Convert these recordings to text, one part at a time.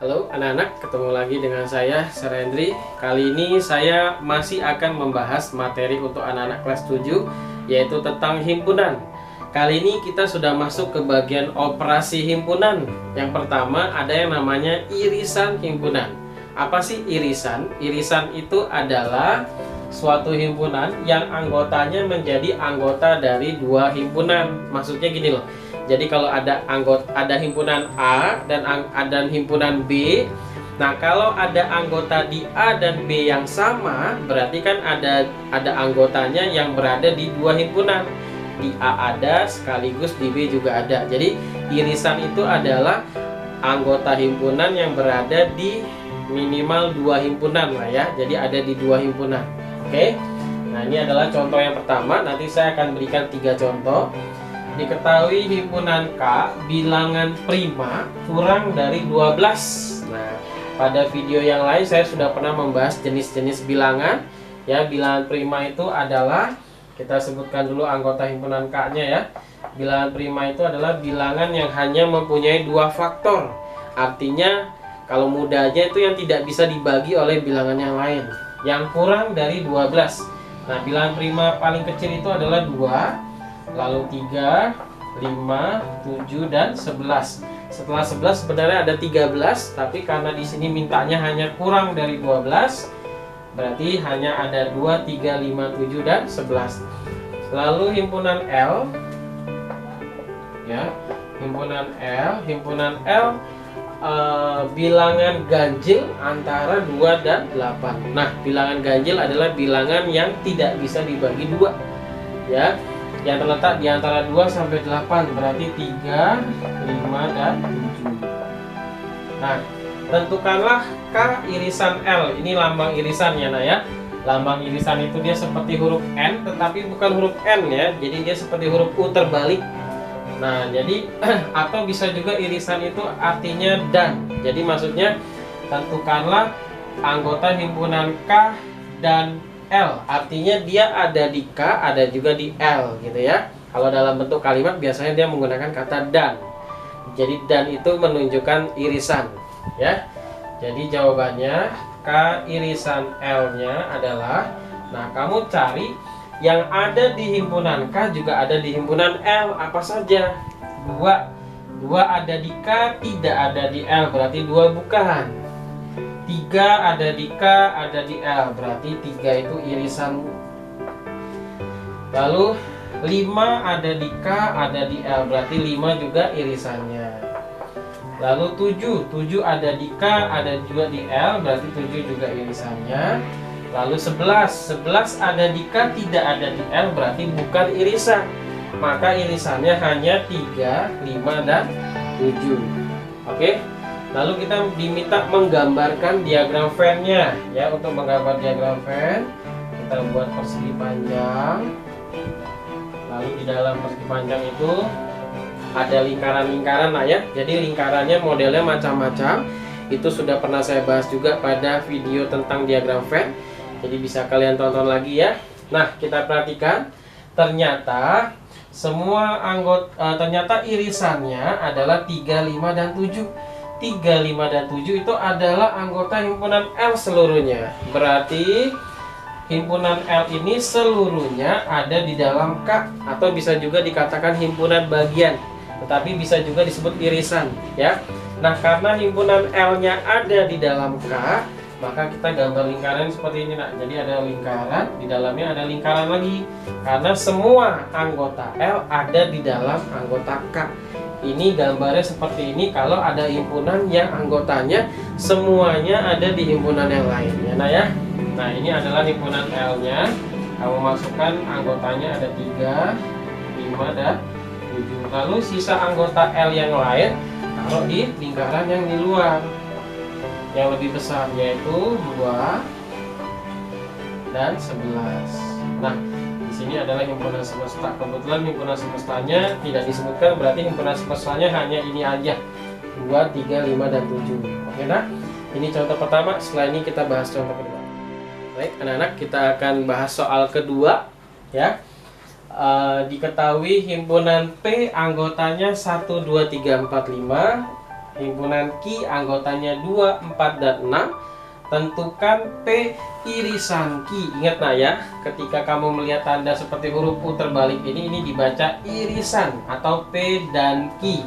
Halo anak-anak, ketemu lagi dengan saya, Serendri. Kali ini saya masih akan membahas materi untuk anak-anak kelas 7, yaitu tentang himpunan. Kali ini kita sudah masuk ke bagian operasi himpunan. Yang pertama ada yang namanya irisan himpunan. Apa sih irisan? Irisan itu adalah suatu himpunan yang anggotanya menjadi anggota dari dua himpunan. Maksudnya gini loh. Jadi kalau ada himpunan A dan himpunan B. Nah, kalau ada anggota di A dan B yang sama, berarti kan ada anggotanya yang berada di dua himpunan. Di A ada sekaligus di B juga ada. Jadi irisan itu adalah anggota himpunan yang berada di minimal dua himpunan lah ya. Jadi ada di dua himpunan. Oke. Nah, ini adalah contoh yang pertama. Nanti saya akan berikan 3 contoh. Diketahui himpunan K bilangan prima kurang dari 12. Nah, pada video yang lain saya sudah pernah membahas jenis-jenis bilangan. Ya, bilangan prima itu adalah, kita sebutkan dulu anggota himpunan K-nya ya. Bilangan prima itu adalah bilangan yang hanya mempunyai 2 faktor. Artinya, kalau mudahnya itu yang tidak bisa dibagi oleh bilangan yang lain, yang kurang dari 12. Nah, bilangan prima paling kecil itu adalah 2, lalu 3, 5, 7, dan 11. Setelah 11 sebenarnya ada 13, tapi karena di sini mintanya hanya kurang dari 12, berarti hanya ada 2, 3, 5, 7, dan 11. Lalu himpunan L, ya, himpunan L bilangan ganjil antara 2 dan 8. Nah, bilangan ganjil adalah bilangan yang tidak bisa dibagi 2, ya, yang terletak di antara 2 sampai 8, berarti 3, 5, dan 7. Nah, tentukanlah K irisan L. Ini lambang irisannya, nah ya. Lambang irisan itu dia seperti huruf N, tetapi bukan huruf N ya. Jadi dia seperti huruf U terbalik. Nah, jadi atau bisa juga irisan itu artinya dan. Jadi maksudnya tentukanlah anggota himpunan K dan L, artinya dia ada di K, ada juga di L gitu ya. Kalau dalam bentuk kalimat biasanya dia menggunakan kata dan. Jadi dan itu menunjukkan irisan ya. Jadi jawabannya K irisan L-nya adalah, nah kamu cari yang ada di himpunan K juga ada di himpunan L, apa saja? 2 ada di K, tidak ada di L, berarti 2 bukan. 3 ada di K, ada di L, berarti 3 itu irisanmu. Lalu 5 ada di K, ada di L, berarti 5 juga irisannya. Lalu 7 ada di K, ada juga di L, berarti 7 juga irisannya. Lalu 11 ada di K, tidak ada di L, berarti bukan irisan. Maka irisannya hanya 3, 5, dan 7. Oke. Lalu kita diminta menggambarkan diagram Venn-nya ya. Untuk menggambar diagram Venn, kita buat persegi panjang. Lalu di dalam persegi panjang itu ada lingkaran-lingkaran lah ya. Jadi lingkarannya modelnya macam-macam. Itu sudah pernah saya bahas juga pada video tentang diagram Venn. Jadi bisa kalian tonton lagi ya. Nah, kita perhatikan ternyata semua ternyata irisannya adalah 3, 5, dan 7. 3, 5, dan 7 itu adalah anggota himpunan L seluruhnya. Berarti himpunan L ini seluruhnya ada di dalam K, atau bisa juga dikatakan himpunan bagian, tetapi bisa juga disebut irisan ya. Nah, karena himpunan L-nya ada di dalam K, maka kita gambar lingkaran seperti ini nak. Jadi ada lingkaran, di dalamnya ada lingkaran lagi, karena semua anggota L ada di dalam anggota K. Ini gambarnya seperti ini kalau ada himpunan yang anggotanya semuanya ada di himpunan yang lainnya. Nah ya. Nah, ini adalah himpunan L-nya. Kamu masukkan anggotanya ada 3, 5, dan 7. Lalu sisa anggota L yang lain taruh di lingkaran yang di luar, yang lebih besar, yaitu 2 dan 11. Nah, ini adalah himpunan semesta. Kebetulan himpunan semestanya tidak disebutkan, berarti himpunan semestanya hanya ini aja, 2, 3, 5, dan 7. Oke nah, ini contoh pertama. Setelah ini kita bahas contoh kedua. Baik anak-anak, kita akan bahas soal kedua ya. Diketahui himpunan P anggotanya 1, 2, 3, 4, 5. himpunan Q anggotanya 2, 4, dan 6. Tentukan P irisan Q. Ingat nah ya, ketika kamu melihat tanda seperti huruf U terbalik ini dibaca irisan atau P dan Q.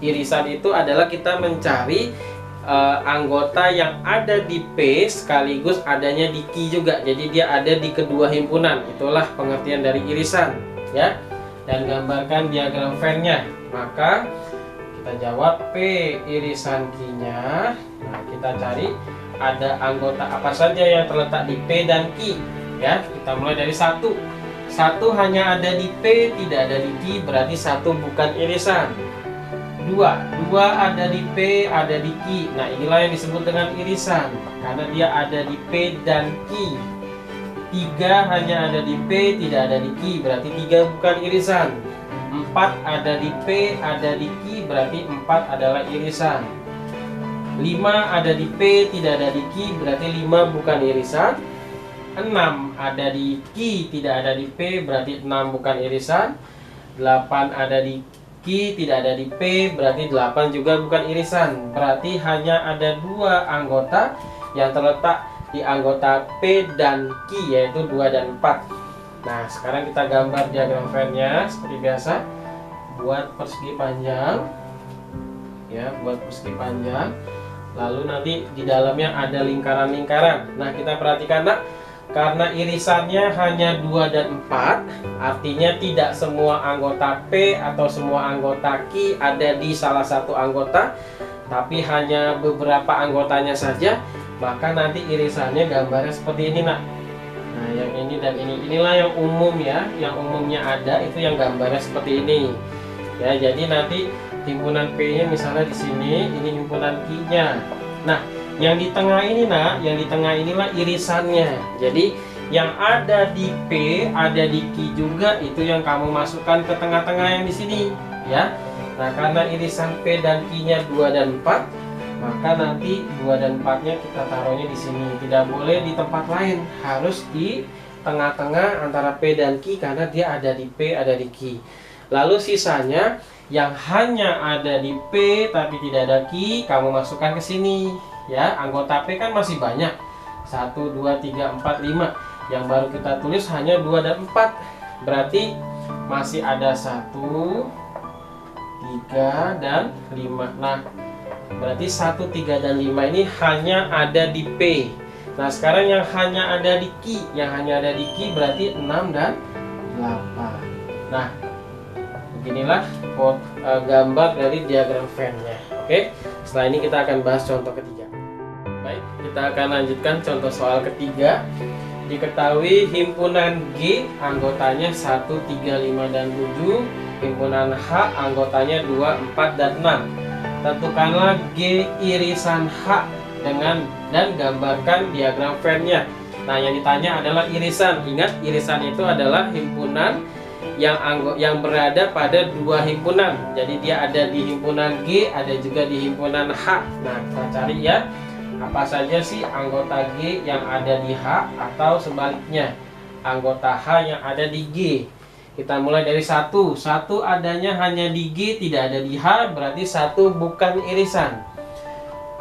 Irisan itu adalah kita mencari anggota yang ada di P sekaligus adanya di Q juga. Jadi dia ada di kedua himpunan. Itulah pengertian dari irisan ya. Dan gambarkan diagram Venn-nya. Maka kita jawab P irisan Q-nya. Nah, kita cari ada anggota apa saja yang terletak di P dan Q ya. Kita mulai dari 1. 1 hanya ada di P, tidak ada di Q, berarti 1 bukan irisan. 2 ada di P, ada di Q. Nah, inilah yang disebut dengan irisan karena dia ada di P dan Q. 3 hanya ada di P, tidak ada di Q, berarti 3 bukan irisan. 4 ada di P, ada di Q, berarti 4 adalah irisan. 5 ada di P, tidak ada di Q, berarti 5 bukan irisan. 6 ada di Q, tidak ada di P, berarti 6 bukan irisan. 8 ada di Q, tidak ada di P, berarti 8 juga bukan irisan. Berarti hanya ada 2 anggota yang terletak di anggota P dan Q, yaitu 2 dan 4. Nah, sekarang kita gambar diagram Venn-nya seperti biasa. Buat persegi panjang ya, buat persegi panjang. Lalu nanti di dalamnya ada lingkaran-lingkaran. Nah, kita perhatikan nak, karena irisannya hanya 2 dan 4, artinya tidak semua anggota P atau semua anggota Q ada di salah satu anggota, tapi hanya beberapa anggotanya saja. Maka nanti irisannya gambarnya seperti ini nak. Nah, yang ini dan ini, inilah yang umum ya, yang umumnya ada itu yang gambarnya seperti ini. Ya, jadi nanti himpunan P-nya misalnya di sini, ini himpunan Q-nya. Nah, yang di tengah ini nak, yang di tengah inilah irisannya. Jadi yang ada di P, ada di Q juga, itu yang kamu masukkan ke tengah-tengah yang di sini, ya. Nah, karena irisan P dan Q-nya 2 dan 4, maka nanti 2 dan 4-nya kita taruhnya di sini. Tidak boleh di tempat lain, harus di tengah-tengah antara P dan Q karena dia ada di P, ada di Q. Lalu sisanya yang hanya ada di P tapi tidak ada Q, kamu masukkan ke sini ya. Anggota P kan masih banyak, 1, 2, 3, 4, 5. Yang baru kita tulis hanya 2 dan 4, berarti masih ada 1, 3, dan 5. Nah, berarti 1, 3, dan 5 ini hanya ada di P. Nah, sekarang yang hanya ada di Q, yang hanya ada di Q berarti 6 dan 8. Nah, beginilah gambar dari diagram Venn-nya. Oke, setelah ini kita akan bahas contoh ketiga. Baik, kita akan lanjutkan contoh soal ketiga. Diketahui himpunan G anggotanya 1, 3, 5, dan 7. Himpunan H anggotanya 2, 4, dan 6. Tentukanlah G irisan H dengan dan gambarkan diagram Venn-nya. Nah, yang ditanya adalah irisan. Ingat, irisan itu adalah himpunan yang berada pada 2 himpunan. Jadi dia ada di himpunan G, ada juga di himpunan H. Nah, kita cari ya, apa saja sih anggota G yang ada di H atau sebaliknya, anggota H yang ada di G. Kita mulai dari 1. 1 adanya hanya di G, tidak ada di H, berarti 1 bukan irisan.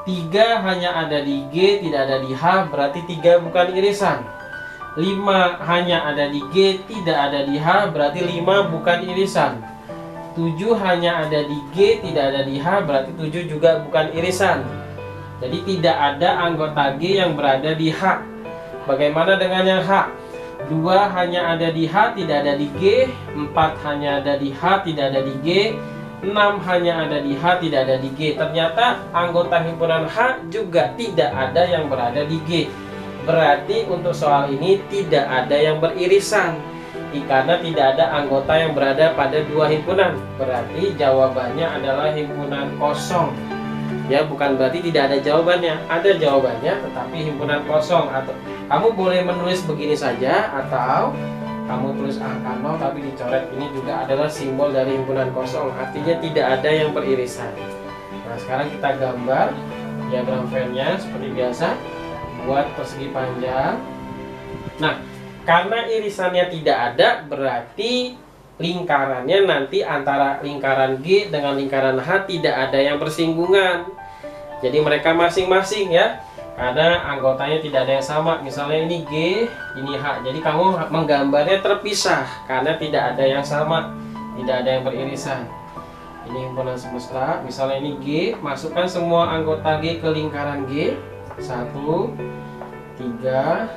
3 hanya ada di G, tidak ada di H, berarti 3 bukan irisan. 5 hanya ada di G, tidak ada di H, berarti 5 bukan irisan. 7 hanya ada di G, tidak ada di H, berarti 7 juga bukan irisan. Jadi tidak ada anggota G yang berada di H. Bagaimana dengan yang H? 2 hanya ada di H, tidak ada di G. 4 hanya ada di H, tidak ada di G. 6 hanya ada di H, tidak ada di G. Ternyata anggota himpunan H juga tidak ada yang berada di G. Berarti untuk soal ini tidak ada yang beririsan, karena tidak ada anggota yang berada pada 2 himpunan. Berarti jawabannya adalah himpunan kosong. Ya, bukan berarti tidak ada jawabannya. Ada jawabannya, tetapi himpunan kosong. Atau kamu boleh menulis begini saja, atau kamu tulis angka 0 tapi dicoret. Ini juga adalah simbol dari himpunan kosong. Artinya tidak ada yang beririsan. Nah, sekarang kita gambar diagram Venn-nya seperti biasa. Buat persegi panjang. Nah, karena irisannya tidak ada, berarti lingkarannya nanti antara lingkaran G dengan lingkaran H tidak ada yang bersinggungan. Jadi mereka masing-masing ya, karena anggotanya tidak ada yang sama. Misalnya ini G, ini H. Jadi kamu menggambarnya terpisah karena tidak ada yang sama, tidak ada yang beririsan. Ini himpunan semesta. Misalnya ini G, masukkan semua anggota G ke lingkaran G. 1, 3,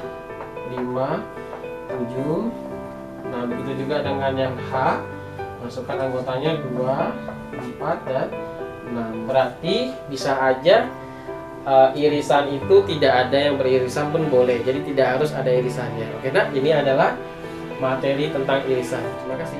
5, 7. Nah, begitu juga dengan yang H. Masukkan anggotanya 2, 4, dan 6. Berarti bisa aja irisan itu tidak ada yang beririsan pun boleh. Jadi tidak harus ada irisannya. Oke, nah ini adalah materi tentang irisan. Terima kasih.